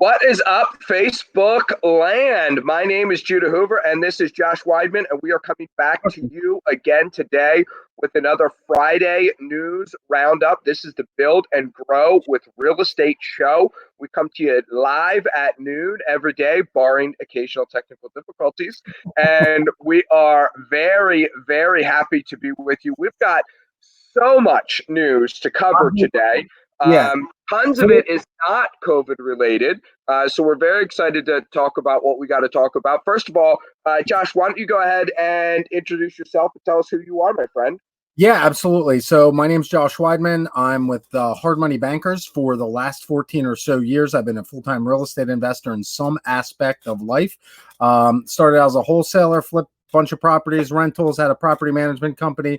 What is up, Facebook land? My name is Judah Hoover, and this is Josh Weidman, and we are coming back to you again today with another Friday news roundup. This is the Build and Grow with Real Estate show. We come to you live at noon every day, barring occasional technical difficulties, and we are very, very happy to be with you. We've got so much news to cover today. Yeah. Tons of it is not COVID related. So we're very excited to talk about what we got to talk about. First of all, Josh, why don't you go ahead and introduce yourself and tell us who you are, my friend? Yeah, absolutely. So my name's Josh Weidman. I'm with Hard Money Bankers. For the last 14 or so years, I've been a full-time real estate investor in some aspect of life. Started out as a wholesaler, flipped a bunch of properties, rentals, had a property management company,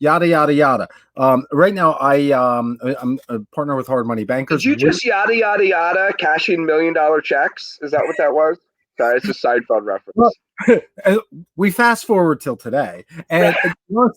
yada, yada, yada. Right now, I'm a partner with Hard Money Bankers. Did you just yada, yada, yada, cashing $1 million checks? Is that what that was? Sorry, it's a side fund reference. Well, we fast forward till today. And long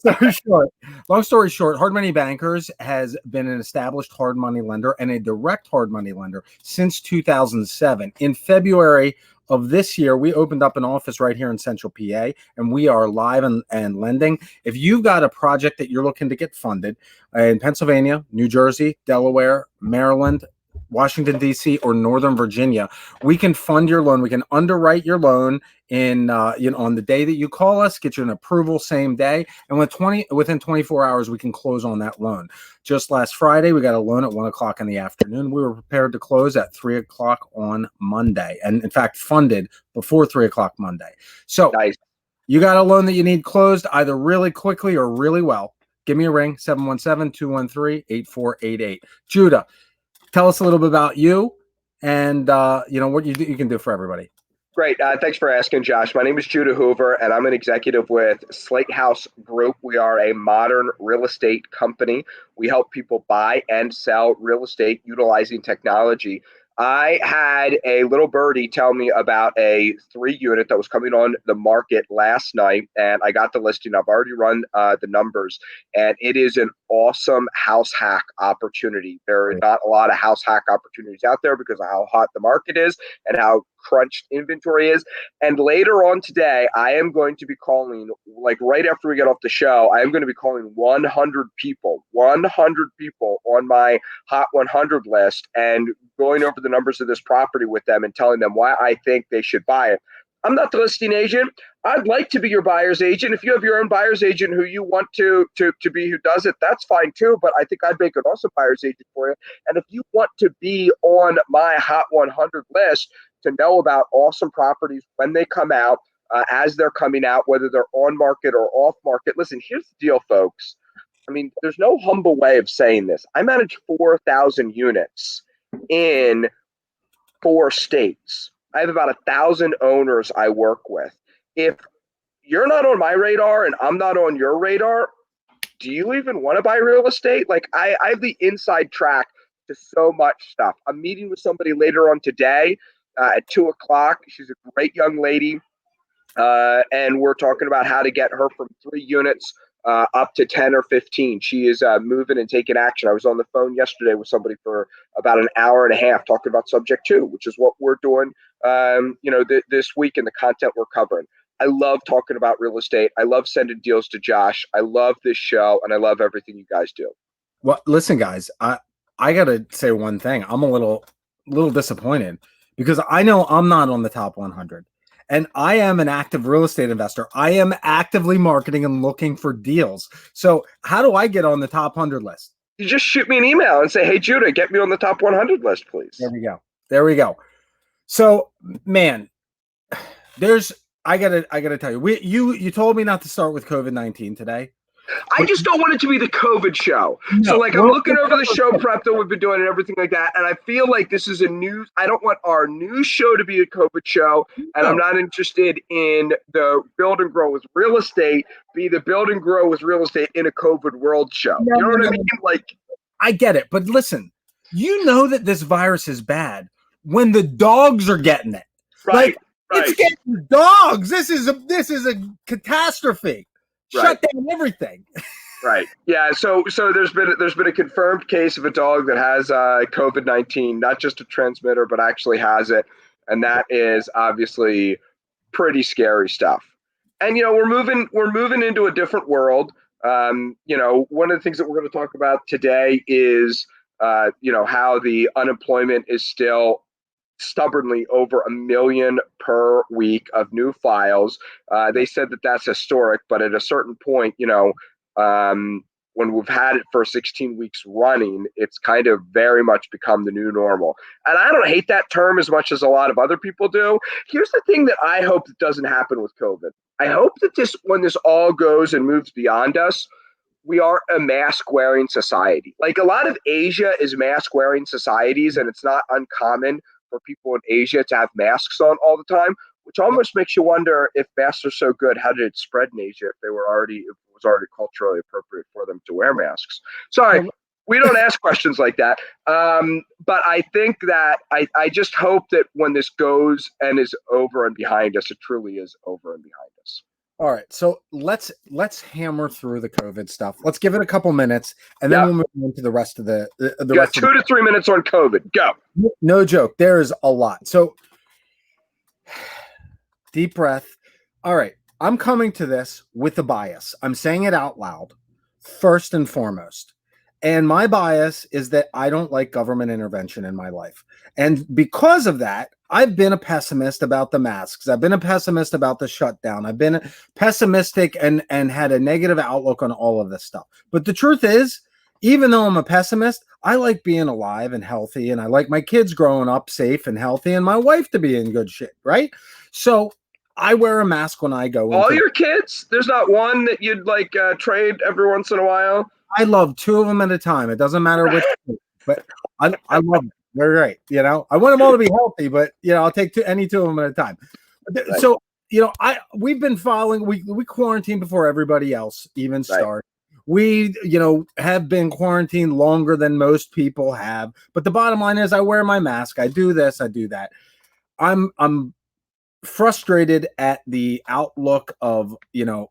story short, Hard Money Bankers has been an established hard money lender and a direct hard money lender since 2007. In February of this year, we opened up an office right here in Central PA, and we are live and lending. If you've got a project that you're looking to get funded in Pennsylvania, New Jersey, Delaware, Maryland, Washington, D.C., or Northern Virginia, we can fund your loan. We can underwrite your loan in on the day that you call us, get you an approval same day, and within 24 hours, we can close on that loan. Just last Friday, we got a loan at 1 o'clock in the afternoon. We were prepared to close at 3 o'clock on Monday, and in fact, funded before 3 o'clock Monday. So nice. You got a loan that you need closed either really quickly or really well. Give me a ring, 717-213-8488. Judah, tell us a little bit about you and what you can do for everybody. Great. Thanks for asking, Josh. My name is Judah Hoover, and I'm an executive with Slate House Group. We are a modern real estate company. We help people buy and sell real estate utilizing technology. I had a little birdie tell me about a 3-unit that was coming on the market last night, and I got the listing. I've already run the numbers, and it is an awesome house hack opportunity. There are not a lot of house hack opportunities out there because of how hot the market is and how crunched inventory is. And later on today, I am going to be calling, like right after we get off the show, I am going to be calling 100 people on my Hot 100 list and going over the numbers of this property with them and telling them why I think they should buy it. I'm not the listing agent. I'd like to be your buyer's agent. If you have your own buyer's agent who you want to be who does it, that's fine too. But I think I'd make an awesome buyer's agent for you. And if you want to be on my Hot 100 list to know about awesome properties when they come out, as they're coming out, whether they're on market or off market. Listen, here's the deal, folks. I mean, there's no humble way of saying this. I manage 4,000 units in 4 states. I have about 1,000 owners I work with. If you're not on my radar and I'm not on your radar, do you even want to buy real estate? Like I have the inside track to so much stuff. I'm meeting with somebody later on today at 2 o'clock. She's a great young lady. And we're talking about how to get her from 3 units up to 10 or 15. She is moving and taking action. I was on the phone yesterday with somebody for about an hour and a half talking about subject 2, which is what we're doing, this week and the content we're covering. I love talking about real estate. I love sending deals to Josh. I love this show, and I love everything you guys do. Well, listen, guys, I got to say one thing. I'm a little disappointed because I know I'm not on the top 100. And I am an active real estate investor. I am actively marketing and looking for deals. So how do I get on the top 100 list? You just shoot me an email and say, hey, Judah, get me on the top 100 list, please. There we go. So, man, I gotta tell you, you told me not to start with COVID-19 today. I just don't want it to be the COVID show. No, so I'm looking over the show prep that we've been doing and everything like that. And I feel like this is I don't want our news show to be a COVID show. And I'm not interested in the Build and Grow with Real Estate be the Build and Grow with Real Estate in a COVID world show. You know what I mean? Like, I get it. But listen, you know that this virus is bad when the dogs are getting it. Right. It's getting dogs. This is a catastrophe. Shut down everything. Right. Yeah. So there's been a confirmed case of a dog that has COVID-19, not just a transmitter, but actually has it, and that is obviously pretty scary stuff. And we're moving into a different world. One of the things that we're going to talk about today is how the unemployment is still stubbornly over 1 million per week of new files. They said that that's historic, but at a certain point, when we've had it for 16 weeks running, it's kind of very much become the new normal. And I don't hate that term as much as a lot of other people do. Here's the thing that I hope that doesn't happen with COVID. I hope that when this all goes and moves beyond us, we are a mask wearing society. Like a lot of Asia is mask wearing societies, and it's not uncommon for people in Asia to have masks on all the time, which almost makes you wonder if masks are so good, how did it spread in Asia if it was already culturally appropriate for them to wear masks? Sorry, we don't ask questions like that. But I think that I just hope that when this goes and is over and behind us, it truly is over and behind us. All right, so let's hammer through the COVID stuff. Let's give it a couple minutes, and then Yeah. we'll move into the rest of the You got 2 to 3 minutes on COVID. Go. No joke. There is a lot. So deep breath. All right, I'm coming to this with a bias. I'm saying it out loud, first and foremost. And my bias is that I don't like government intervention in my life. And because of that, I've been a pessimist about the masks. I've been a pessimist about the shutdown. I've been pessimistic and had a negative outlook on all of this stuff. But the truth is, even though I'm a pessimist, I like being alive and healthy, and I like my kids growing up safe and healthy, and my wife to be in good shape, right? So I wear a mask when I go. All your kids? There's not one that you'd trade every once in a while? I love 2 of them at a time. It doesn't matter which, but I love them. They're great. I want them all to be healthy, but I'll take any 2 of them at a time. Right. So we've been following. We quarantined before everybody else even started. Right. We have been quarantined longer than most people have. But the bottom line is, I wear my mask. I do this. I do that. I'm frustrated at the outlook of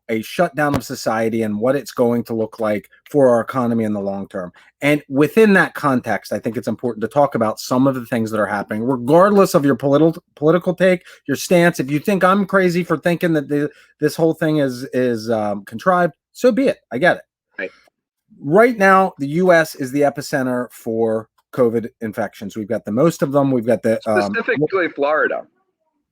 a shutdown of society and what it's going to look like for our economy in the long term. And within that context, I think it's important to talk about some of the things that are happening, regardless of your political take, your stance. If you think I'm crazy for thinking that this whole thing is contrived, so be it. I get it. Right now, the U.S. is the epicenter for COVID infections. We've got the most of them. We've got the specifically Florida.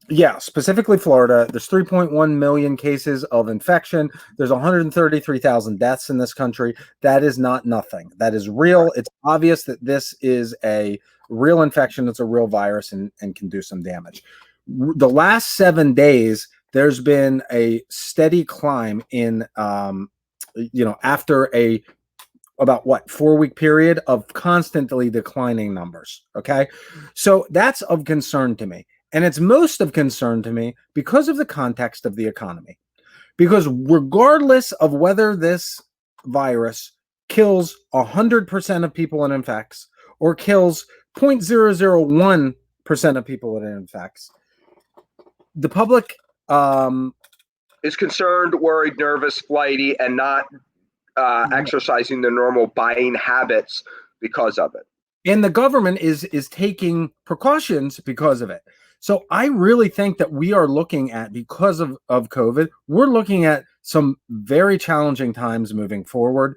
Yeah, specifically Florida. There's 3.1 million cases of infection. There's 133,000 deaths in this country. That is not nothing. That is real. It's obvious that this is a real infection. It's a real virus and can do some damage. The last 7 days, there's been a steady climb in, after about 4-week period of constantly declining numbers. Okay. So that's of concern to me. And it's most of concern to me because of the context of the economy. Because regardless of whether this virus kills 100% of people it infects or kills 0.001% of people it infects, the public is concerned, worried, nervous, flighty, and not exercising the normal buying habits because of it. And the government is taking precautions because of it. So I really think that we are looking at, because of COVID, we're looking at some very challenging times moving forward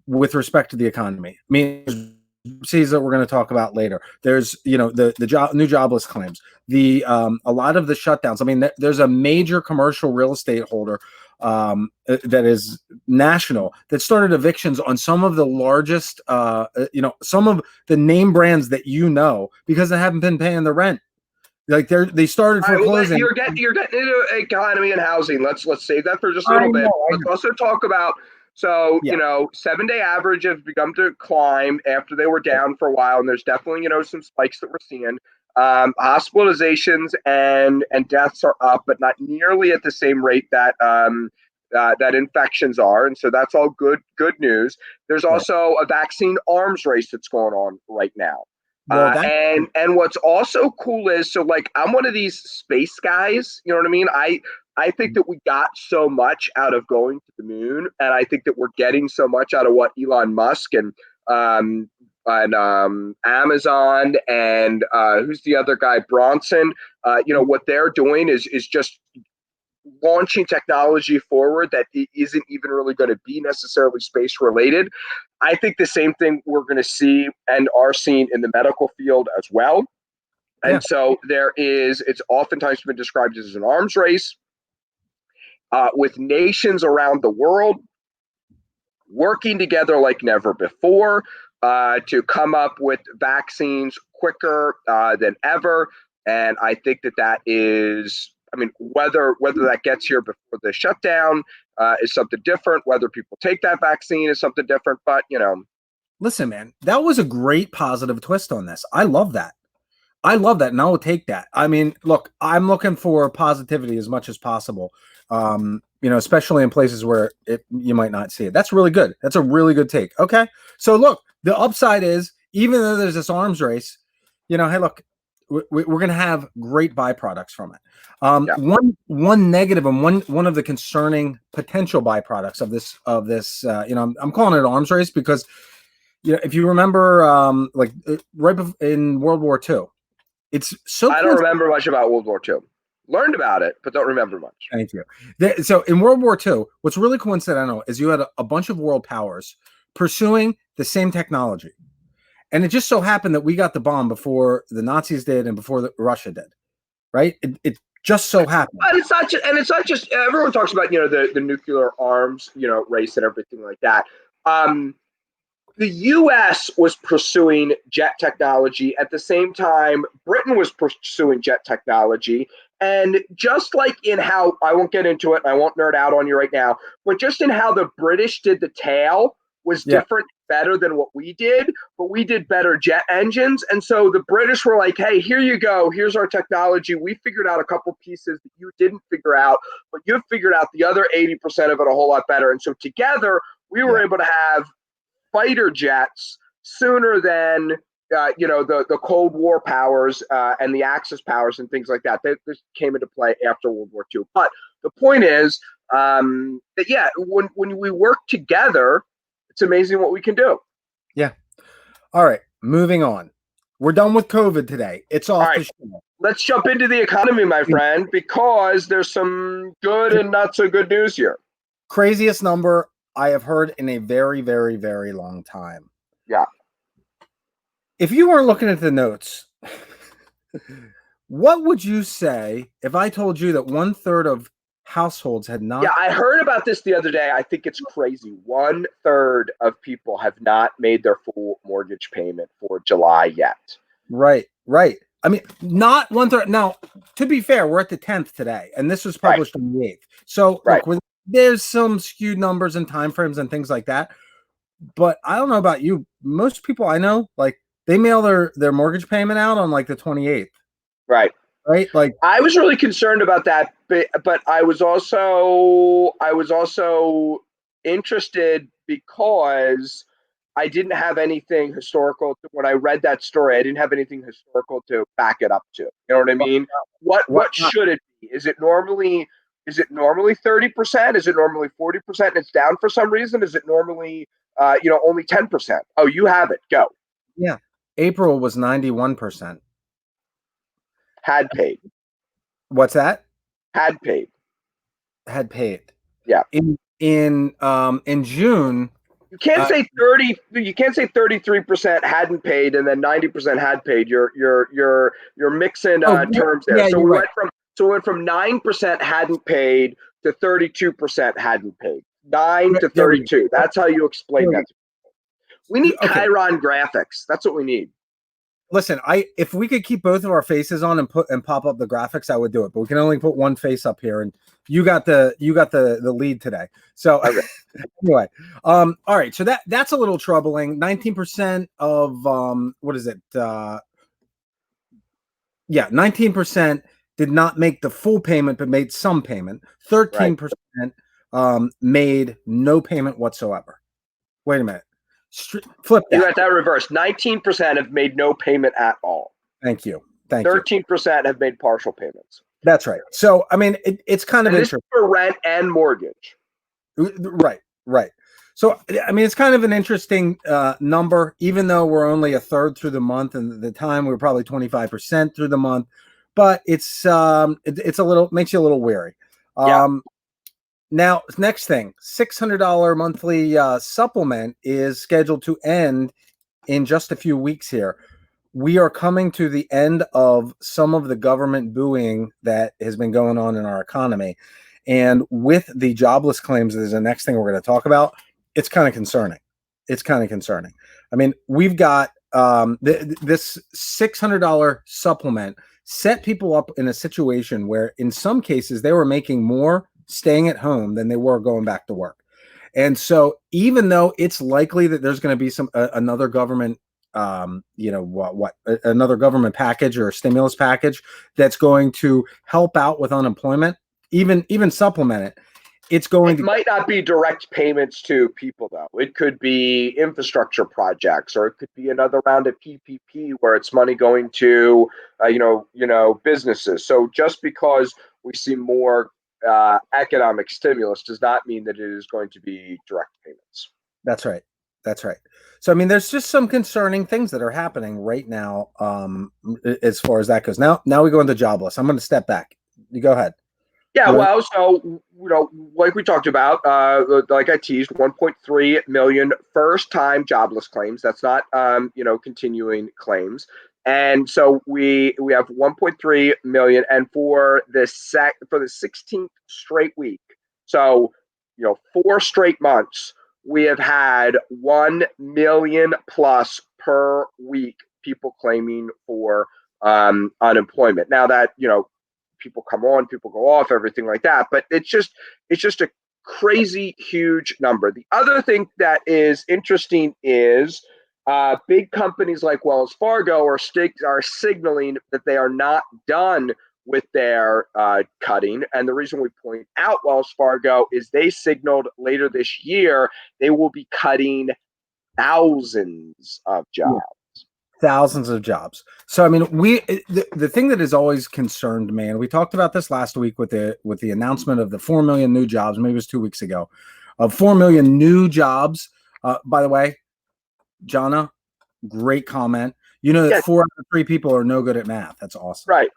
with respect to the economy. I mean, policies that we're going to talk about later. There's, the new jobless claims, a lot of the shutdowns. I mean, there's a major commercial real estate holder that is national that started evictions on some of the largest, some of the name brands that because they haven't been paying the rent. Like they started foreclosing. You're getting into economy and housing. Let's save that for just a little bit. Let's also talk about 7-day average have begun to climb after they were down for a while, and there's definitely some spikes that we're seeing. Hospitalizations and deaths are up, but not nearly at the same rate that that infections are, and so that's all good news. There's also a vaccine arms race that's going on right now. Well, that And what's also cool is, so like, I'm one of these space guys. You know what I mean? I think that we got so much out of going to the moon, and I think that we're getting so much out of what Elon Musk um, and Amazon and who's the other guy, Bronson. What they're doing is just launching technology forward that isn't even really going to be necessarily space related. I think the same thing we're going to see and are seeing in the medical field as well. yeah. And so it's oftentimes been described as an arms race with nations around the world working together like never before to come up with vaccines quicker than ever. And I think that is, I mean, whether that gets here before the shutdown is something different. Whether people take that vaccine is something different. But Listen, man, that was a great positive twist on this. I love that. I love that, and I will take that. I mean, look, I'm looking for positivity as much as possible. Especially in places where you might not see it. That's really good. That's a really good take. Okay, so look, the upside is, even though there's this arms race, hey, look, we're going to have great byproducts from it. Yeah. One negative and one of the concerning potential byproducts of this I'm calling it an arms race because if you remember, right in World War II, it's so I don't remember much about World War II. Learned about it, but don't remember much. Thank you. So in World War II, what's really coincidental is you had a bunch of world powers pursuing the same technology. And it just so happened that we got the bomb before the Nazis did and before Russia did, right? It just so happened. But it's not just everyone talks about the nuclear arms race and everything like that. The U.S. was pursuing jet technology at the same time Britain was pursuing jet technology. And just like in how, I won't get into it and I won't nerd out on you right now, but just in how the British did the tail was different, better than what we did, but we did better jet engines. And so the British were like, hey, here you go. Here's our technology. We figured out a couple pieces that you didn't figure out, but you've figured out the other 80% of it a whole lot better. And so together we were able to have fighter jets sooner than the Cold War powers and the Axis powers and things like that. This came into play after World War II. But the point is that when we work together, it's amazing what we can do. Yeah. All right. Moving on. We're done with COVID today. It's off the show. Let's jump into the economy, my friend, because there's some good and not so good news here. Craziest number I have heard in a very, very, very long time. Yeah. If you weren't looking at the notes, what would you say if I told you that 1/3 of households had not? Yeah, I heard about this the other day. I think it's crazy. 1/3 of people have not made their full mortgage payment for July yet. Right. I mean, not 1/3. Now, to be fair, we're at the 10th today, and this was published on the 8th. So look, there's some skewed numbers and timeframes and things like that. But I don't know about you. Most people I know, they mail their mortgage payment out on the 28th. Right. Like, I was really concerned about that, but I was also interested because I didn't have anything historical when I read that story. I didn't have anything historical to back it up to. You know what I mean? What should it be? Is it normally 30%? Is it normally 40% and it's down for some reason? Is it normally only 10%? Oh, you have it. Go. Yeah. April was 91%. Had paid. What's that? Had paid. Yeah. In June, you can't say 30. You can't say 33% hadn't paid and then 90% had paid. You're mixing terms there. Yeah, so we went from 9% hadn't paid to 32% hadn't paid. 9 to 32. That's how you explain that. We need Chiron graphics. That's what we need. Listen, if we could keep both of our faces on and pop up the graphics, I would do it. But we can only put one face up here, and you got the lead today. So anyway, all right. So that's a little troubling. 19% of what is it? 19% did not make the full payment, but made some payment. 13% made no payment whatsoever. Wait a minute. Flip You that. got that reversed. 19% have made no payment at all. Thank you. Thank you. 13% have made partial payments. That's right. So, I mean, it's kind of And this is interesting. for rent and mortgage. Right, right. So, I mean, it's kind of an interesting number, even though we're only a third through the month, and at the time we were probably 25% through the month. But it's a little, makes you a little wary. Yeah. Now, next thing, $600 monthly supplement is scheduled to end in just a few weeks here. We are coming to the end of some of the government buoying that has been going on in our economy. And with the jobless claims, that is the next thing we're going to talk about. It's kind of concerning. It's kind of concerning. I mean, we've got this $600 supplement set people up in a situation where in some cases they were making more staying at home than they were going back to work. And so even though it's likely that there's going to be another government another government package or a stimulus package that's going to help out with unemployment, even supplement it, it might not be direct payments to people, though. It could be infrastructure projects, or it could be another round of PPP where it's money going to businesses. So just because we see more economic stimulus does not mean that it is going to be direct payments. That's right. That's right. So, I mean, there's just some concerning things that are happening right now as far as that goes. Now we go into jobless. I'm going to step back. You go ahead. Yeah, well, so, like we talked about, like I teased, 1.3 million first-time jobless claims. That's not, continuing claims. And so we have 1.3 million, and for the 16th straight week, so 4 straight months, we have had 1 million plus per week people claiming for unemployment. Now that people come on, people go off, everything like that, but it's just a crazy huge number. The other thing that is interesting is big companies like Wells Fargo are signaling that they are not done with their cutting. And the reason we point out Wells Fargo is they signaled later this year they will be cutting thousands of jobs. Yeah. Thousands of jobs. So, I mean, the thing that has always concerned me, and we talked about this last week with the announcement of the 4 million new jobs, maybe it was 2 weeks ago, of 4 million new jobs. By the way, Jana, great comment. You know that Yes. 4 out of 3 people are no good at math. That's awesome. Right.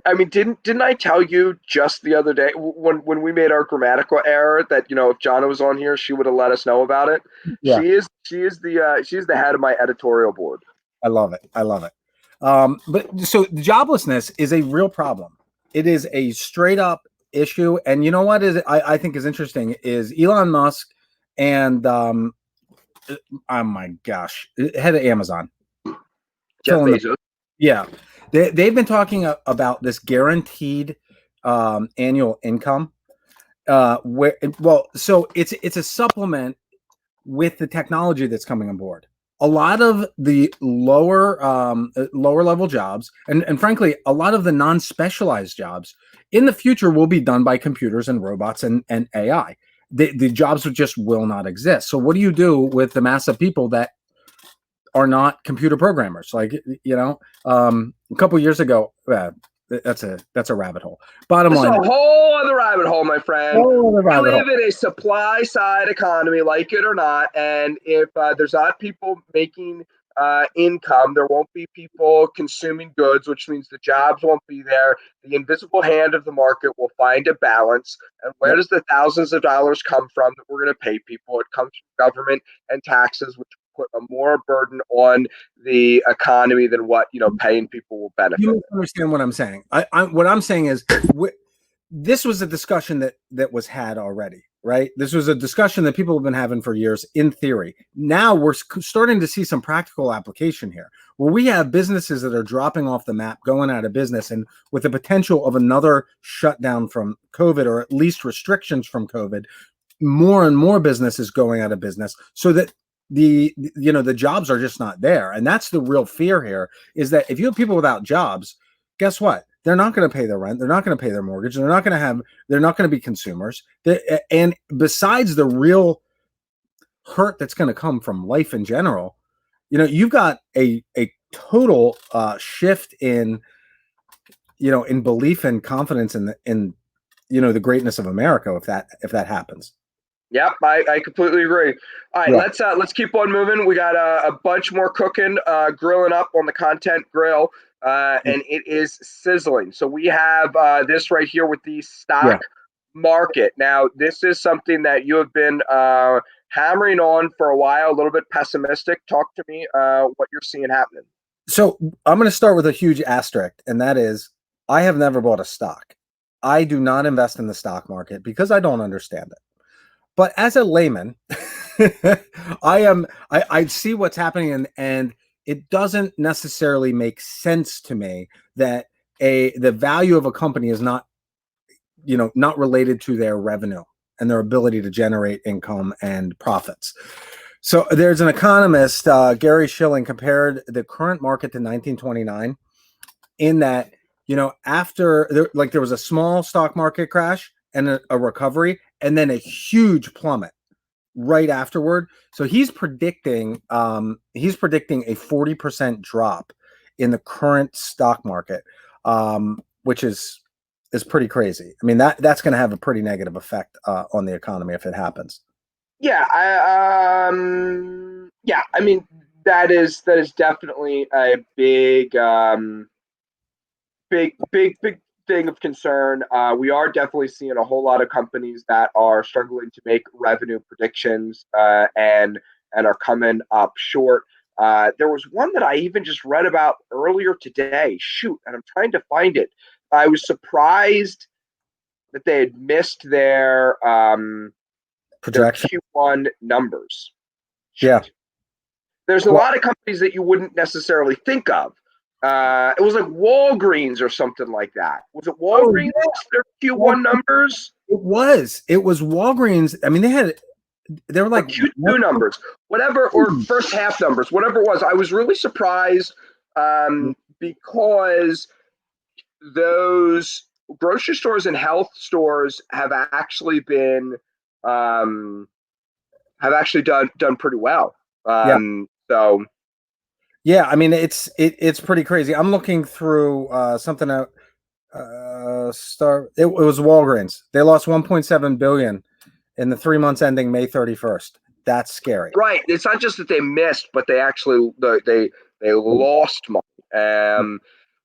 I mean, didn't I tell you just the other day when we made our grammatical error that if Jana was on here, she would have let us know about it. Yeah. She's the head of my editorial board. I love it. I love it. But so joblessness is a real problem. It is a straight up issue. And you know what I think is interesting is Elon Musk and oh my gosh, head of Amazon, Jeff Bezos. Yeah, they've been talking about this guaranteed annual income. So it's a supplement with the technology that's coming on board. A lot of the lower level jobs, and frankly, a lot of the non-specialized jobs in the future will be done by computers and robots and AI. The jobs just will not exist. So what do you do with the mass of people that are not computer programmers? Like, a couple of years ago, that's a rabbit hole. Bottom line, a whole other rabbit hole, my friend. We live in a supply side economy, like it or not, and if there's not people making income, there won't be people consuming goods, which means the jobs won't be there. The invisible hand of the market will find a balance. And where does the thousands of dollars come from that we're going to pay people? It comes from government and taxes, which put a more burden on the economy than what paying people will benefit. You understand what I'm saying? What I'm saying is, this was a discussion that was had already, right? This was a discussion that people have been having for years in theory. Now we're starting to see some practical application here, where we have businesses that are dropping off the map, going out of business, and with the potential of another shutdown from COVID, or at least restrictions from COVID, more and more businesses going out of business, so that the jobs are just not there. And that's the real fear here, is that if you have people without jobs, guess what? They're not going to pay their rent. They're not going to pay their mortgage. They're not going to be consumers. And besides the real hurt that's going to come from life in general, you've got a total shift in in belief and confidence in the greatness of America if that happens. Yep, I completely agree. All right, Yeah. let's keep on moving. We got a bunch more cooking, grilling up on the content grill, and it is sizzling. So we have this right here with the stock Yeah. market. Now, this is something that you have been hammering on for a while. A little bit pessimistic. Talk to me what you're seeing happening. So I'm going to start with a huge asterisk, and that is I have never bought a stock. I do not invest in the stock market because I don't understand it. But as a layman, I see what's happening, and it doesn't necessarily make sense to me that the value of a company is not related to their revenue and their ability to generate income and profits. So there's an economist, Gary Shilling, compared the current market to 1929 in that, after there was a small stock market crash and a recovery and then a huge plummet right afterward. So he's predicting a 40% drop in the current stock market, which is pretty crazy. I mean, that's going to have a pretty negative effect on the economy if it happens. Yeah, yeah. I mean, that is definitely a big thing of concern. We are definitely seeing a whole lot of companies that are struggling to make revenue predictions and are coming up short. There was one that I even just read about earlier today. Shoot, and I'm trying to find it. I was surprised that they had missed their Projection. Q1 numbers. Shoot. Yeah. There's a lot of companies that you wouldn't necessarily think of. It was like Walgreens or something like that. Was it Walgreens? Oh, yeah. Their Q1 numbers? It was Walgreens. I mean, they were like Q2 numbers, whatever, or first half numbers, whatever it was. I was really surprised because those grocery stores and health stores have actually been done pretty well. So yeah, I mean it's pretty crazy. I'm looking through something out. It was Walgreens. They lost 1.7 billion in the 3 months ending May 31st. That's scary. Right. It's not just that they missed, but they actually they lost money.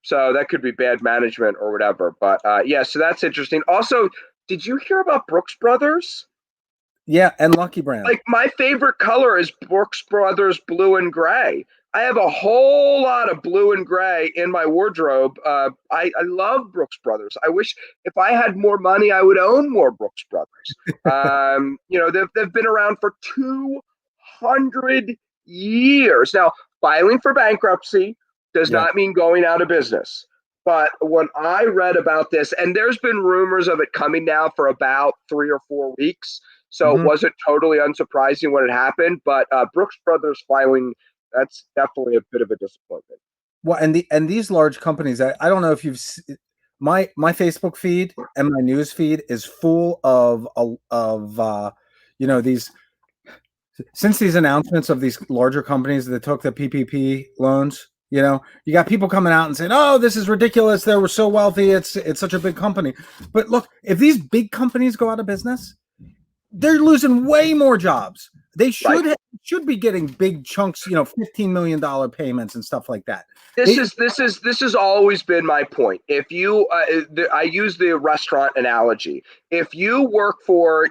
So that could be bad management or whatever. But yeah, so that's interesting. Also, did you hear about Brooks Brothers? Yeah, and Lucky Brand. Like my favorite color is Brooks Brothers blue and gray. I have a whole lot of blue and gray in my wardrobe. I love Brooks Brothers. I wish if I had more money, I would own more Brooks Brothers. They've been around for 200 years. Now, filing for bankruptcy does not mean going out of business. But when I read about this, and there's been rumors of it coming now for about 3 or 4 weeks, so it wasn't totally unsurprising when it happened. But Brooks Brothers filing, that's definitely a bit of a disappointment. Well, and these large companies, I don't know if you've my Facebook feed and my news feed is full of these, since these announcements of these larger companies that took the PPP loans. You got people coming out and saying, "Oh, this is ridiculous. They were so wealthy. It's such a big company." But look, if these big companies go out of business, they're losing way more jobs. They should be getting big chunks, $15 million payments and stuff like that. This has always been my point. If you, I use the restaurant analogy. If you work for,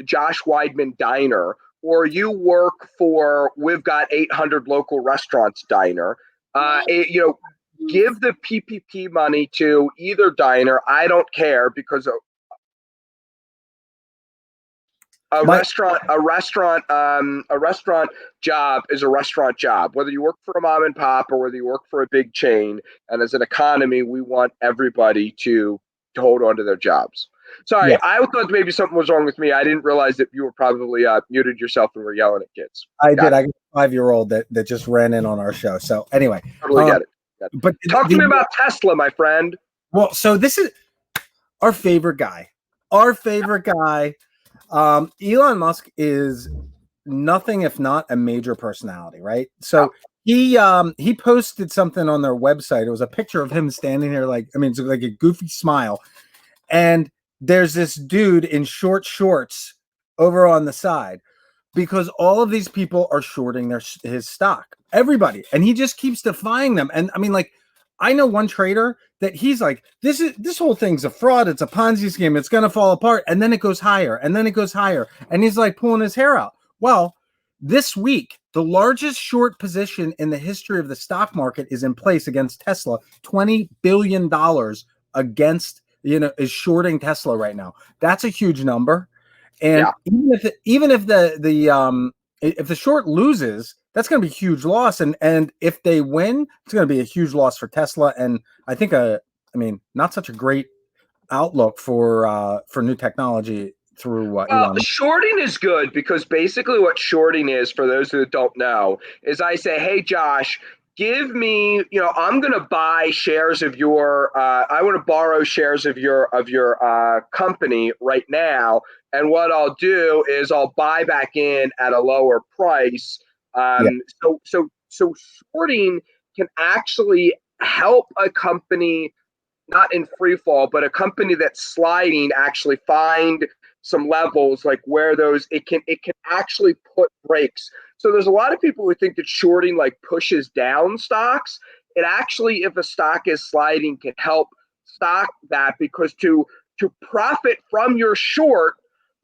Josh Weidman Diner, or you work for We've Got 800 Local Restaurants Diner, give the PPP money to either diner. I don't care, because a restaurant job is a restaurant job, whether you work for a mom and pop or whether you work for a big chain. And as an economy, we want everybody to hold on to their jobs. Sorry, yeah. I thought maybe something was wrong with me. I didn't realize that you were probably muted yourself and were yelling at kids. I did. I got a 5-year-old that just ran in on our show. So anyway, totally get it. But talk to me about Tesla, my friend. Well, so this is our favorite guy. Elon Musk is nothing if not a major personality, right? So he posted something on their website. It was a picture of him standing there, like, I mean, it's like a goofy smile, and there's this dude in short shorts over on the side because all of these people are shorting his stock. Everybody, and he just keeps defying them. And I mean, like, I know one trader that he's like, this whole thing's a fraud. It's a Ponzi scheme. It's gonna fall apart, and then it goes higher, and then it goes higher, and he's like pulling his hair out. Well, this week, the largest short position in the history of the stock market is in place against Tesla. $20 billion against, is shorting Tesla right now. That's a huge number. And even if the short loses, that's going to be a huge loss. And if they win, it's going to be a huge loss for Tesla. And I think not such a great outlook for new technology through Elon. Shorting is good because basically what shorting is, for those who don't know, is I say, hey, Josh, give me, I'm going to buy shares of your, I want to borrow shares of your company right now. And what I'll do is I'll buy back in at a lower price. So shorting can actually help a company, not in free fall, but a company that's sliding, actually find some levels like where it can actually put brakes. So there's a lot of people who think that shorting like pushes down stocks. It actually, if a stock is sliding, can help stop that, because to profit from your short,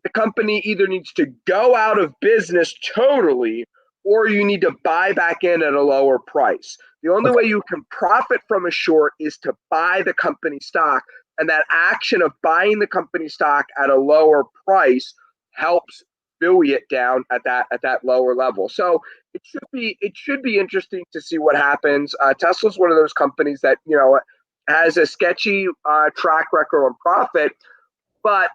the company either needs to go out of business totally, or you need to buy back in at a lower price. The only way you can profit from a short is to buy the company stock. And that action of buying the company stock at a lower price helps buoy it down at that lower level. So it should be interesting to see what happens. Tesla's one of those companies that has a sketchy track record on profit, but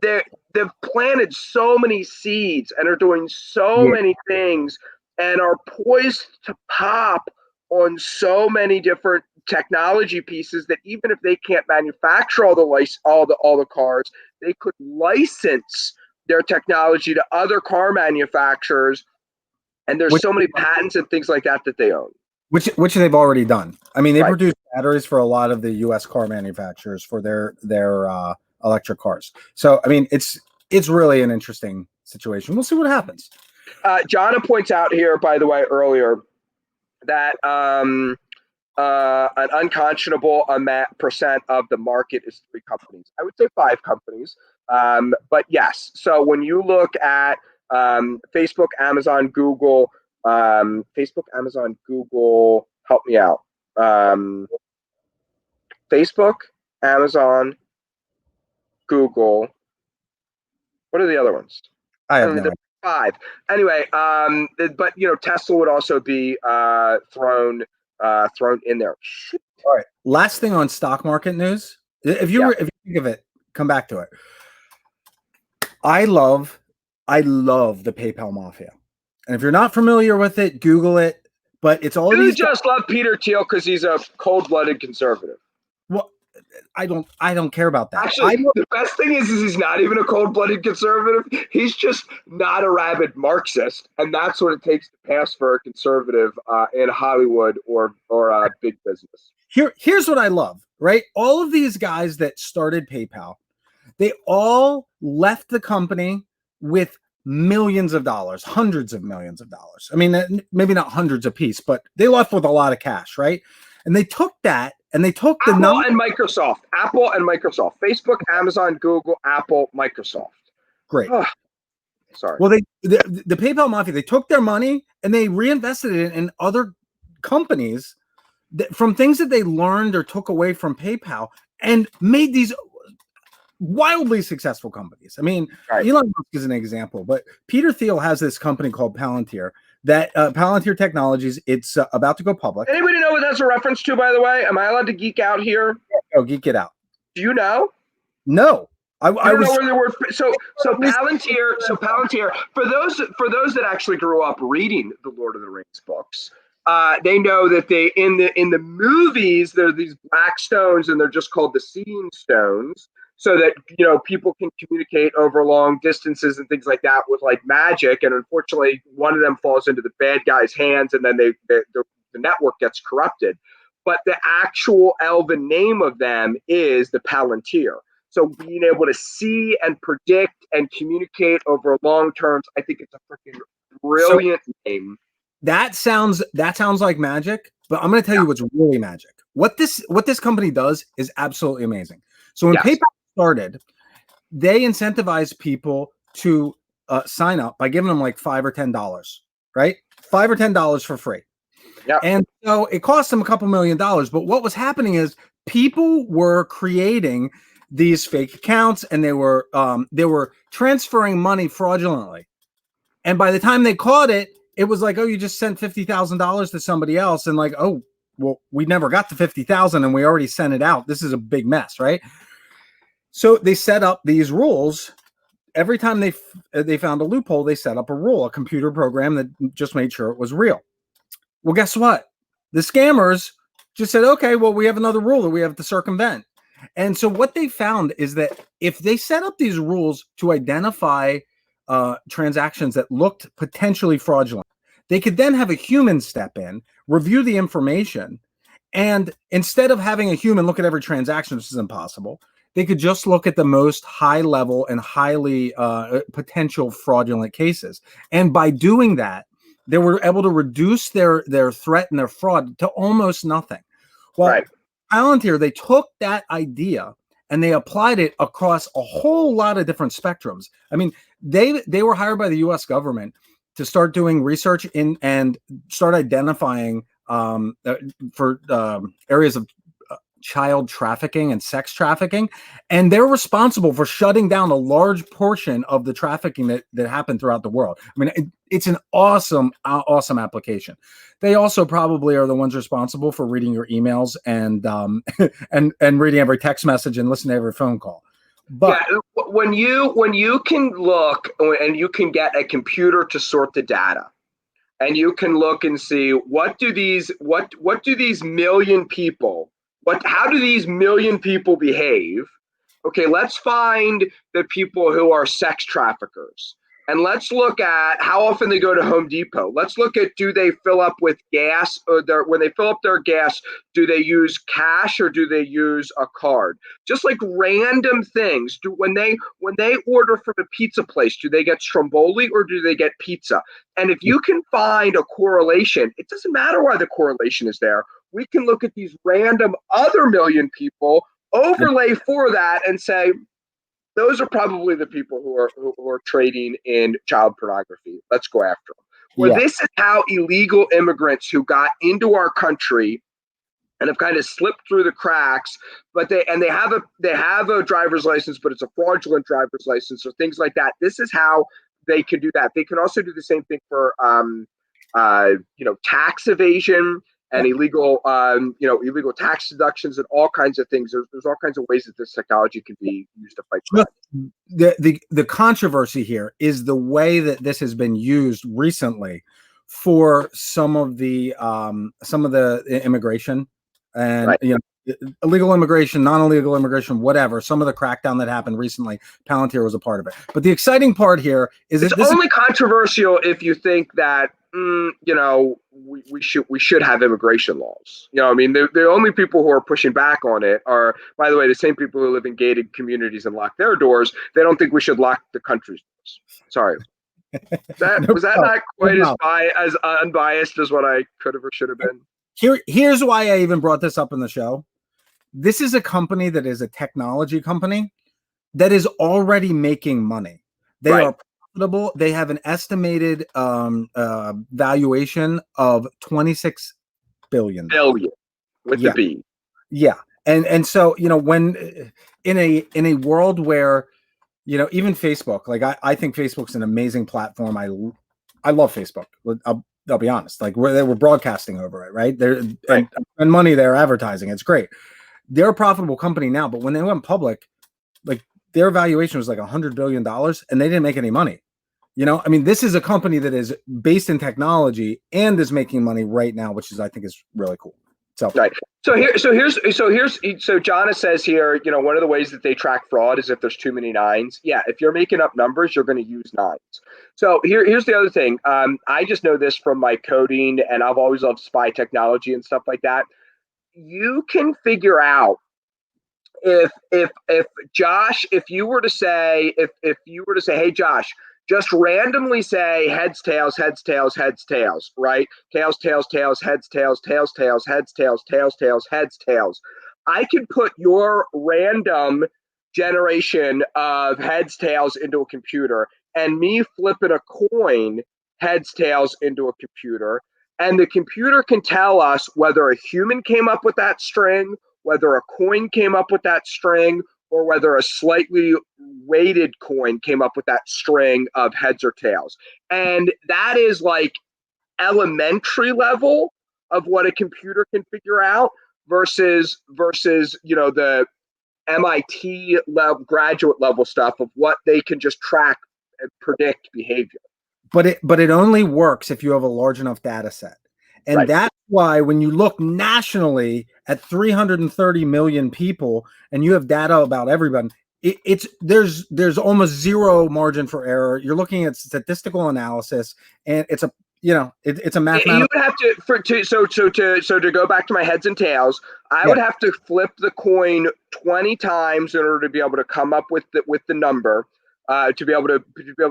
they've planted so many seeds and are doing so many things and are poised to pop on so many different technology pieces that even if they can't manufacture all the cars, they could license their technology to other car manufacturers. And there's so many patents and things like that they own. Which they've already done. I mean, they produce batteries for a lot of the U.S. car manufacturers for their electric cars. So, I mean, it's really an interesting situation. We'll see what happens. Jonna points out here, by the way, earlier that an unconscionable percent of the market is 3 companies. I would say 5 companies. But yes, so when you look at Facebook, Amazon, Google, help me out. Facebook, Amazon, Google. What are the other ones? I have no idea. 5. Anyway, but Tesla would also be thrown in there. All right. Last thing on stock market news. If you think of it, come back to it. I love the PayPal mafia. And if you're not familiar with it, Google it. But it's all you just love Peter Thiel because he's a cold-blooded conservative. Well, I don't care about that. Actually, the best thing is he's not even a cold-blooded conservative. He's just not a rabid Marxist, and that's what it takes to pass for a conservative in Hollywood or big business. Here's what I love, right? All of these guys that started PayPal, they all left the company with millions of dollars, hundreds of millions of dollars. I mean, maybe not hundreds a piece, but they left with a lot of cash, right? And they took that and they took the Apple and Microsoft, Facebook, Amazon, Google, Apple, Microsoft. Great. Sorry. Well, the PayPal mafia, they took their money and they reinvested it in other companies from things that they learned or took away from PayPal and made these wildly successful companies. I mean, Elon Musk is an example, but Peter Thiel has this company called Palantir, that Palantir Technologies. It's about to go public. Anybody know what that's a reference to, by the way? Am I allowed to geek out here? Oh, geek it out. Do you know? No. I don't know where the word. So Palantir. For those that actually grew up reading the Lord of the Rings books, they know that they in the movies there are these black stones, and they're just called the Seeing Stones. so that people can communicate over long distances and things like that with like magic. And unfortunately, one of them falls into the bad guy's hands, and then the network gets corrupted. But the actual elven name of them is the Palantir. So being able to see and predict and communicate over long terms, I think it's a freaking brilliant name. That sounds like magic, but I'm going to tell you what's really magic. What this company does is absolutely amazing. So when PayPal started, they incentivized people to sign up by giving them like $5 or $10, right? $5 or $10 for free. Yeah. And so it cost them a couple $1 million. But what was happening is people were creating these fake accounts, and they were transferring money fraudulently. And by the time they caught it, it was like, oh, you just sent $50,000 to somebody else, and like, oh, well, we never got the 50,000, and we already sent it out. This is a big mess, right? So they set up these rules. Every time they found a loophole, they set up a rule, a computer program that just made sure it was real. Well, guess what? The scammers just said, okay, well, we have another rule that we have to circumvent. And so what they found is that if they set up these rules to identify transactions that looked potentially fraudulent, they could then have a human step in, review the information, and instead of having a human look at every transaction, which is impossible, they could just look at the most high level and highly potential fraudulent cases. And by doing that, they were able to reduce their threat and their fraud to almost nothing. Well, Palantir, they took that idea and they applied it across a whole lot of different spectrums. I mean, they were hired by the U.S. government to start doing research in and start identifying for areas of child trafficking and sex trafficking, and they're responsible for shutting down a large portion of the trafficking that happened throughout the world. I mean, it's an awesome application. They also probably are the ones responsible for reading your emails and and reading every text message and listening to every phone call. But when you can look and you can get a computer to sort the data, and you can look and see what do these million people, how do these million people behave? Okay, let's find the people who are sex traffickers. And let's look at how often they go to Home Depot. Let's look at, do they fill up with gas? Or when they fill up their gas, do they use cash or do they use a card? Just like random things. When they order from a pizza place, do they get stromboli or do they get pizza? And if you can find a correlation, it doesn't matter why the correlation is there. We can look at these random other million people, overlay for that, and say, those are probably the people who are trading in child pornography. Let's go after them. Well, this is how illegal immigrants who got into our country and have kind of slipped through the cracks, but they have a driver's license, but it's a fraudulent driver's license or things like that. This is how they can do that. They can also do the same thing for tax evasion and illegal tax deductions and all kinds of things. There's all kinds of ways that this technology can be used to fight crime. The controversy here is the way that this has been used recently for some of the immigration and illegal immigration, non-illegal immigration, whatever. Some of the crackdown that happened recently, Palantir was a part of it. But the exciting part here is it's only controversial if you think that we should have immigration laws. I mean, the only people who are pushing back on it are, by the way, the same people who live in gated communities and lock their doors. They don't think we should lock the country's doors. Sorry. Was that not quite as unbiased as what I could have or should have been? Here's why I even brought this up in the show. This is a company that is a technology company that is already making money. They are profitable. They have an estimated valuation of $26 billion. With the B. Yeah. And so, when in a world where, even Facebook, like I think Facebook's an amazing platform. I love Facebook. I'll be honest. Like we're broadcasting over it, right? And money they're advertising. It's great. They're a profitable company now, but when they went public, like their valuation was like $100 billion and they didn't make any money. I mean, this is a company that is based in technology and is making money right now, which I think is really cool. So right. So Jonna says here, one of the ways that they track fraud is if there's too many nines. Yeah, if you're making up numbers, you're going to use nines. So here's the other thing. I just know this from my coding, and I've always loved spy technology and stuff like that. You can figure out if Josh, if you were to say, hey Josh, just randomly say heads, tails, heads, tails, heads, tails, right? Tails, tails, tails, heads, tails, tails, tails, heads, tails, tails, tails, heads, tails. I can put your random generation of heads, tails into a computer, and me flipping a coin heads, tails into a computer, and the computer can tell us whether a human came up with that string, whether a coin came up with that string, or whether a slightly weighted coin came up with that string of heads or tails. And that is like elementary level of what a computer can figure out versus the MIT level, graduate level stuff of what they can just track and predict behavior. But it only works if you have a large enough data set. And Right. That's why when you look nationally at 330 million people and you have data about everybody, there's almost zero margin for error. You're looking at statistical analysis, and it's a mathematical. You would have to go back to my heads and tails. I would have to flip the coin 20 times in order to be able to come up with the number. To be able to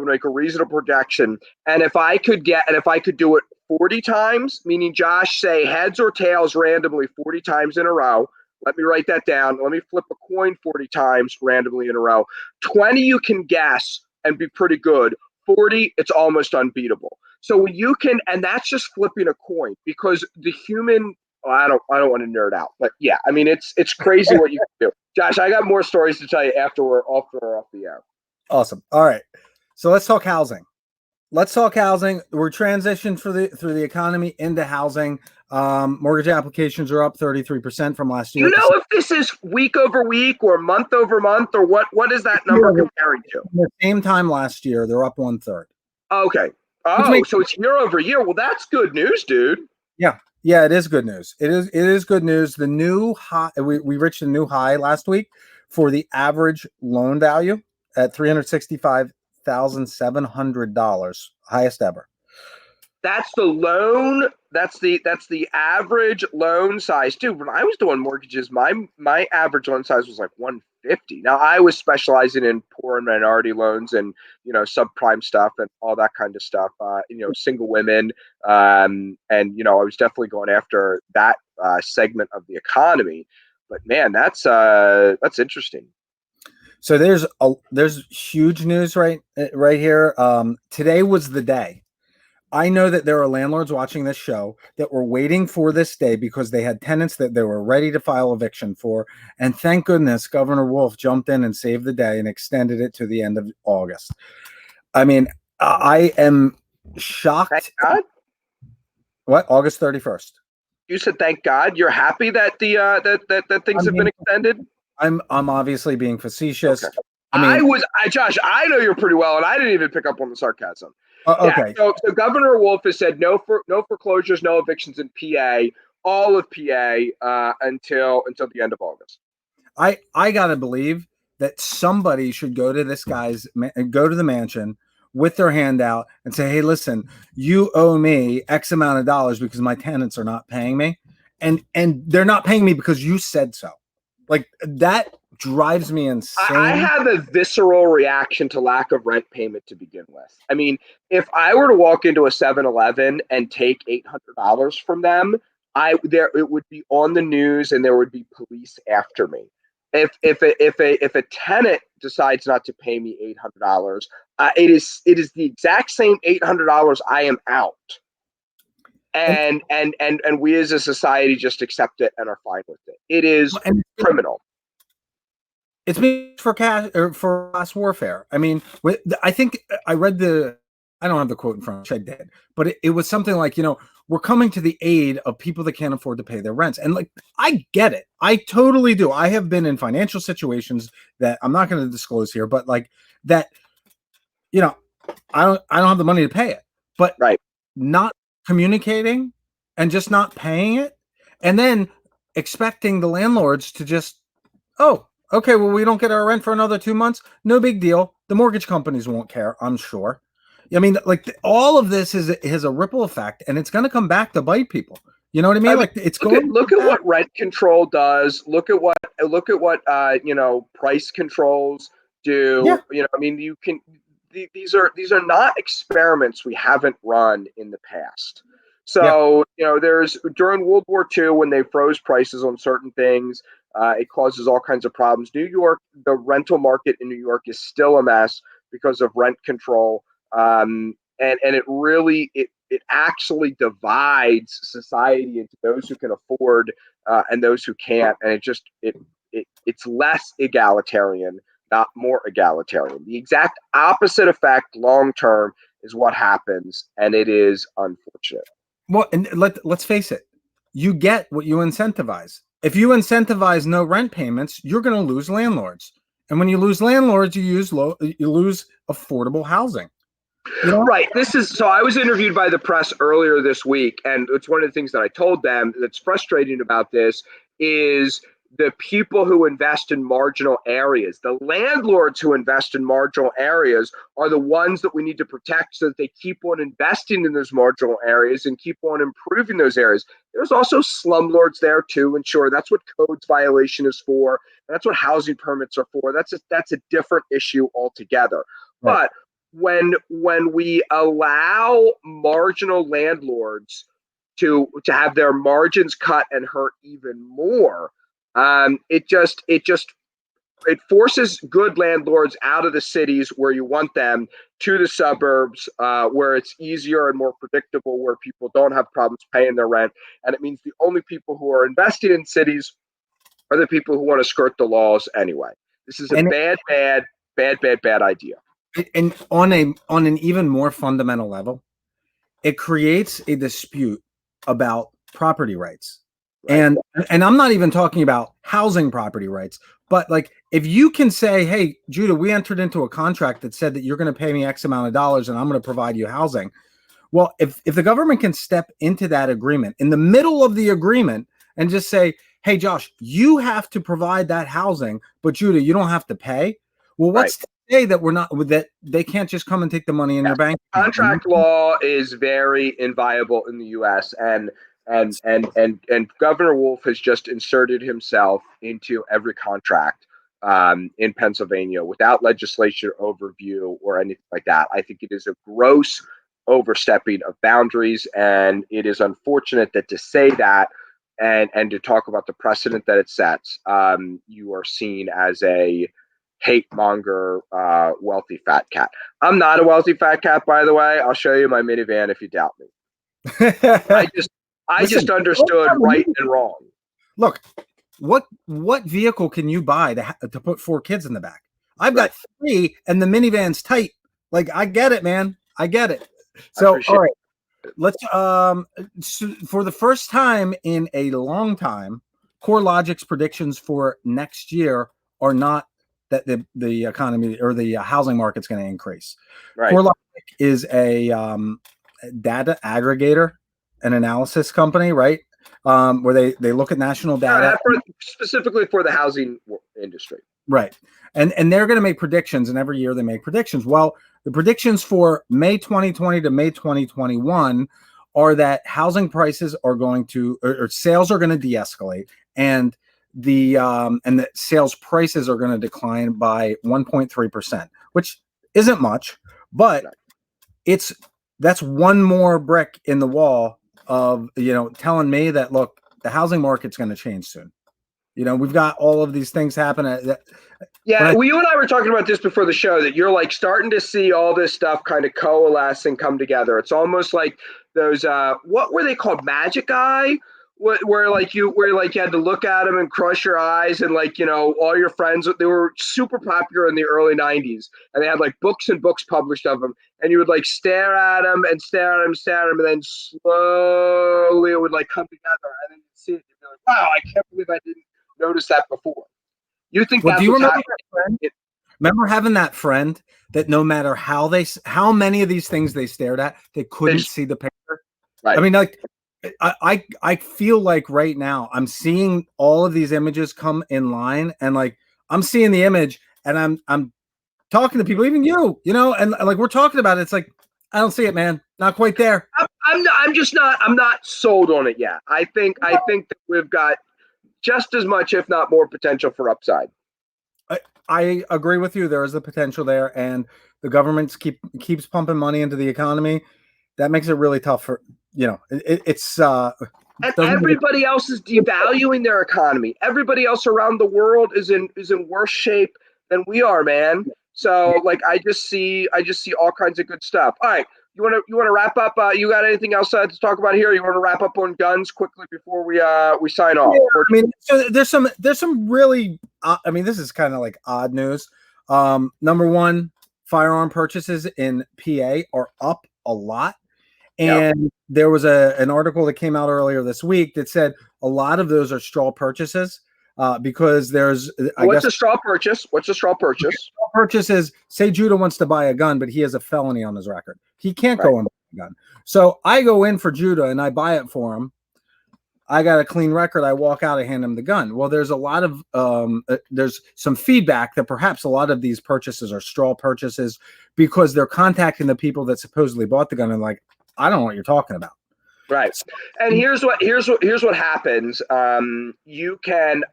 make a reasonable projection. And if I could do it 40 times, meaning Josh say heads or tails randomly 40 times in a row. Let me write that down. Let me flip a coin 40 times randomly in a row. 20 you can guess and be pretty good. 40 it's almost unbeatable. So when you can, and that's just flipping a coin, because the human, I don't want to nerd out, but yeah, I mean it's crazy what you can do. Josh, I got more stories to tell you after we're off the air. Awesome. All right. So let's talk housing. We're transitioned through the economy into housing. Mortgage applications are up 33% from last year. Do you know if this is week over week or month over month, or what is that number comparing to? The same time last year, they're up 1/3. Okay. So it's year over year. Well, that's good news, dude. Yeah. Yeah, it is good news. It is good news. The new high, we reached a new high last week for the average loan value at $365,700, highest ever. That's the loan. That's the average loan size, dude. When I was doing mortgages, my average loan size was like 150. Now I was specializing in poor and minority loans and subprime stuff and all that kind of stuff. Single women, and I was definitely going after that segment of the economy. But man, that's interesting. So there's huge news right here. Today was the day. I know that there are landlords watching this show that were waiting for this day because they had tenants that they were ready to file eviction for. And thank goodness Governor Wolf jumped in and saved the day and extended it to the end of August. I mean, I am shocked. Thank God? What? August 31st. You said thank God. You're happy that that things have been extended? I'm obviously being facetious. Okay. Josh, I know you're pretty well, and I didn't even pick up on the sarcasm. Okay. Yeah, so Governor Wolf has said no foreclosures, no evictions in PA, all of PA until the end of August. I gotta believe that somebody should go to the mansion with their hand out and say, hey, listen, you owe me X amount of dollars because my tenants are not paying me, and they're not paying me because you said so. Like, that drives me insane. I have a visceral reaction to lack of rent payment to begin with. I mean, if I were to walk into a 7-Eleven and take $800 from them, it would be on the news and there would be police after me. If a tenant decides not to pay me $800, it is the exact same $800 I am out. And we as a society just accept it and are fine with it. It is criminal. It's been for class warfare. I mean, I think I read I don't have the quote in front of me, I did, but it was something like, we're coming to the aid of people that can't afford to pay their rents. And like, I get it. I totally do. I have been in financial situations that I'm not going to disclose here, but like that, I don't have the money to pay it, but right. Not communicating and just not paying it. And then expecting the landlords to just, oh, okay, well, we don't get our rent for another 2 months. No big deal. The mortgage companies won't care, I'm sure. I mean, like all of this has a ripple effect, and it's going to come back to bite people. You know what I mean? Like it's going. Look at what rent control does. Look at what price controls do. Yeah. I mean, you can. These are not experiments we haven't run in the past. So there's during World War II when they froze prices on certain things, it causes all kinds of problems. New York, the rental market in New York is still a mess because of rent control, and it really it actually divides society into those who can afford and those who can't, and it's less egalitarian, not more egalitarian. The exact opposite effect long term is what happens, and it is unfortunate. Well, and let's face it, you get what you incentivize. If you incentivize no rent payments, you're going to lose landlords, and when you lose landlords, you lose affordable housing. Right. So I was interviewed by the press earlier this week, and it's one of the things that I told them that's frustrating about this is the people who invest in marginal areas. The landlords who invest in marginal areas are the ones that we need to protect so that they keep on investing in those marginal areas and keep on improving those areas. There's also slumlords there too, and sure, that's what codes violation is for. That's what housing permits are for. That's a different issue altogether. Right. But when we allow marginal landlords to have their margins cut and hurt even more, it forces good landlords out of the cities where you want them to the suburbs where it's easier and more predictable, where people don't have problems paying their rent. And it means the only people who are investing in cities are the people who want to skirt the laws anyway. This is a bad idea. And on an even more fundamental level, it creates a dispute about property rights. Right. And I'm not even talking about housing property rights, but like if you can say, hey, Judah, we entered into a contract that said that you're going to pay me X amount of dollars and I'm going to provide you housing. Well, if the government can step into that agreement in the middle of the agreement and just say, hey, Josh, you have to provide that housing, but Judah, you don't have to pay. Well, what's to say that they can't just come and take the money in your bank? Contract law is very inviolable in the U.S. and Governor Wolf has just inserted himself into every contract in Pennsylvania without legislature overview or anything like that. I think it is a gross overstepping of boundaries, and it is unfortunate that to say that and to talk about the precedent that it sets, you are seen as a hate monger, wealthy fat cat. I'm not a wealthy fat cat, by the way. I'll show you my minivan if you doubt me. I just understood right and wrong. Look, what vehicle can you buy to put 4 kids in the back? I've got 3, and the minivan's tight. Like, I get it, man. I get it. So, all right, let's for the first time in a long time, CoreLogic's predictions for next year are not that the economy or the housing market's going to increase. Right. CoreLogic is a data aggregator and analysis company, right? Where they look at national data specifically for the housing industry. Right. And they're going to make predictions, and every year they make predictions. Well, the predictions for May 2020 to May 2021 are that housing prices are going to, or sales are going to de-escalate, and the sales prices are going to decline by 1.3%, which isn't much, but that's one more brick in the wall of, telling me that, look, the housing market's going to change soon. We've got all of these things happening. You and I were talking about this before the show, that you're like starting to see all this stuff kind of coalesce and come together. It's almost like those, what were they called? Magic Eye? Where you had to look at them and crush your eyes, and all your friends, they were super popular in the early 90s, and they had like books and books published of them, and you would like stare at them and stare at them and stare at them, and then slowly it would like come together, and then you'd see it, you'd be like, wow, I can't believe I didn't notice that before. You think do you remember that friend? Remember having that friend that no matter how many of these things they stared at, they couldn't see the picture? Right. I mean, like, I feel like right now I'm seeing all of these images come in line, and like I'm seeing the image, and I'm talking to people, even and like we're talking about it. It's like I don't see it, man. Not quite there. I'm not sold on it yet. I think that we've got just as much, if not more, potential for upside. I agree with you. There is the potential there, and the government keeps pumping money into the economy. That makes it really tough for it's And everybody else is devaluing their economy. Everybody else around the world is in worse shape than we are, man. So like I just see all kinds of good stuff. All right, you want to wrap up? You got anything else to talk about here? You want to wrap up on guns quickly before we sign off? Yeah, I mean, so there's some really I mean, this is kind of like odd news. Number one, firearm purchases in PA are up a lot. And there was an article that came out earlier this week that said a lot of those are straw purchases because there's What's a straw purchase? Straw purchase is, say Judah wants to buy a gun, but he has a felony on his record. He can't go and buy a gun. So I go in for Judah and I buy it for him. I got a clean record. I walk out, I hand him the gun. Well, there's a lot of there's some feedback that perhaps a lot of these purchases are straw purchases because they're contacting the people that supposedly bought the gun and like, I don't know what you're talking about. Right. And here's what happens. You can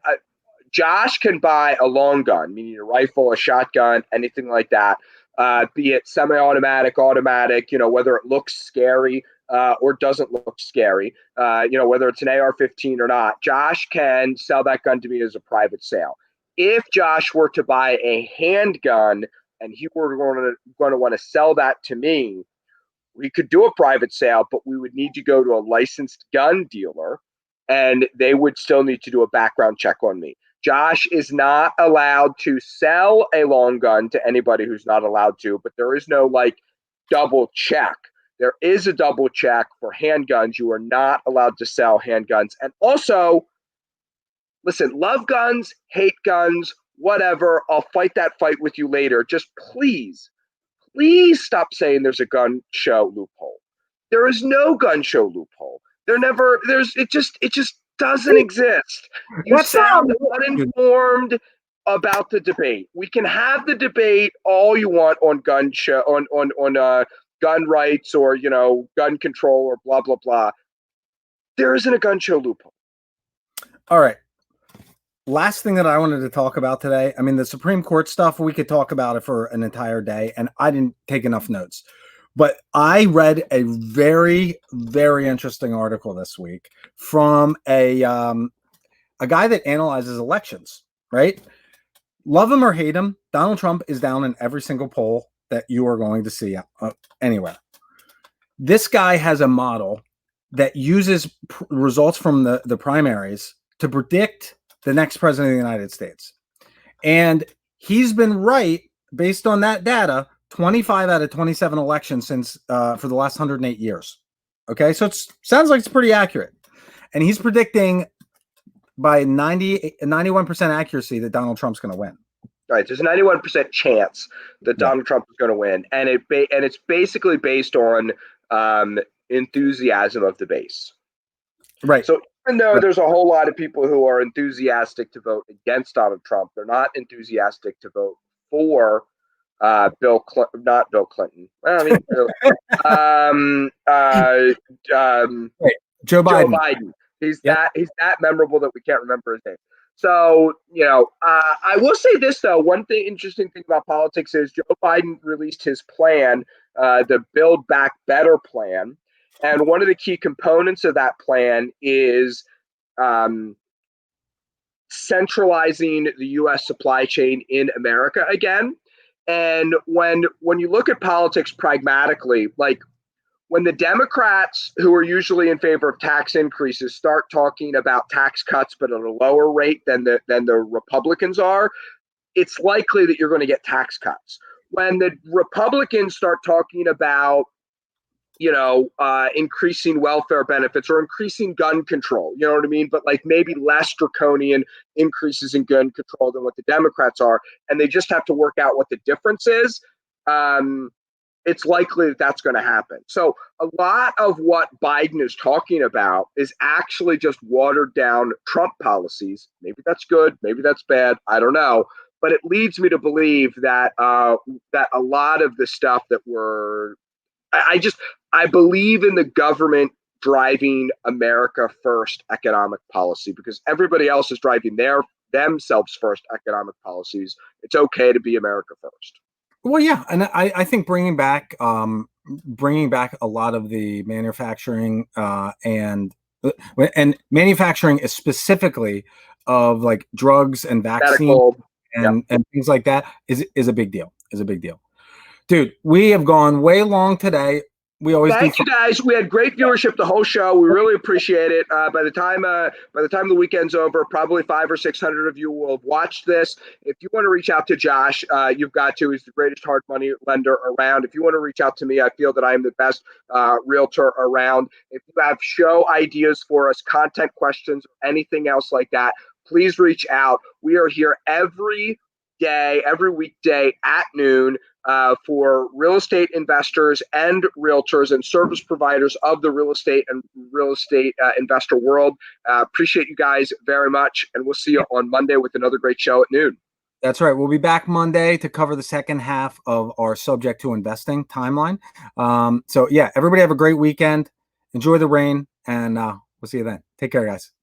Josh can buy a long gun, meaning a rifle, a shotgun, anything like that. Be it semi-automatic, automatic, whether it looks scary or doesn't look scary, whether it's an AR-15 or not. Josh can sell that gun to me as a private sale. If Josh were to buy a handgun and he were going to want to sell that to me, we could do a private sale, but we would need to go to a licensed gun dealer and they would still need to do a background check on me. Josh is not allowed to sell a long gun to anybody who's not allowed to, but there is no like double check. There is a double check for handguns. You are not allowed to sell handguns. And also, listen, love guns, hate guns, whatever. I'll fight that fight with you later. Just please stop saying there's a gun show loophole. There is no gun show loophole. It just doesn't exist. You sound uninformed about the debate. We can have the debate all you want on gun show on gun rights or gun control or blah blah blah. There isn't a gun show loophole. All right. Last thing that I wanted to talk about today, I mean, the Supreme Court stuff, we could talk about it for an entire day, and I didn't take enough notes. But I read a very, very interesting article this week from a guy that analyzes elections, right? Love him or hate him, Donald Trump is down in every single poll that you are going to see anywhere. This guy has a model that uses results from the primaries to predict the next president of the United States. And he's been right based on that data 25 out of 27 elections since for the last 108 years. Okay, so it sounds like it's pretty accurate. And he's predicting by 91% accuracy that Donald Trump's going to win. Right, there's a 91% chance that Donald Trump is going to win, and it's basically based on enthusiasm of the base. Right. So even though there's a whole lot of people who are enthusiastic to vote against Donald Trump, they're not enthusiastic to vote for not Bill Clinton. Well, I mean, Joe Biden. Joe Biden. He's that memorable that we can't remember his name. So, I will say this, though. One interesting thing about politics is Joe Biden released his plan, the Build Back Better plan. And one of the key components of that plan is centralizing the U.S. supply chain in America again. And when you look at politics pragmatically, like when the Democrats, who are usually in favor of tax increases, start talking about tax cuts but at a lower rate than the Republicans are, it's likely that you're going to get tax cuts. When the Republicans start talking about increasing welfare benefits or increasing gun control, you know what I mean? But like maybe less draconian increases in gun control than what the Democrats are. And they just have to work out what the difference is. it's likely that that's going to happen. So a lot of what Biden is talking about is actually just watered down Trump policies. Maybe that's good, maybe that's bad. I don't know, but it leads me to believe that that a lot of the stuff that I believe in the government driving America first economic policy because everybody else is driving themselves first economic policies. It's okay to be America first. Well, yeah, and I think bringing back a lot of the manufacturing and manufacturing is specifically of like drugs and vaccines Yep. and things like that is a big deal. Is a big deal, dude. We have gone way long today. We always Thank you guys. We had great viewership the whole show. We really appreciate it. By the time the weekend's over, probably 500 or 600 of you will have watched this. If you want to reach out to Josh, you've got to. He's the greatest hard money lender around. If you want to reach out to me, I feel that I am the best realtor around. If you have show ideas for us, content questions, or anything else like that, please reach out. We are here every day, every weekday at noon. For real estate investors and realtors and service providers of the real estate investor world. Appreciate you guys very much, and we'll see you on Monday with another great show at noon. That's right. We'll be back Monday to cover the second half of our subject to investing timeline. So yeah, everybody have a great weekend. Enjoy the rain, and we'll see you then. Take care, guys.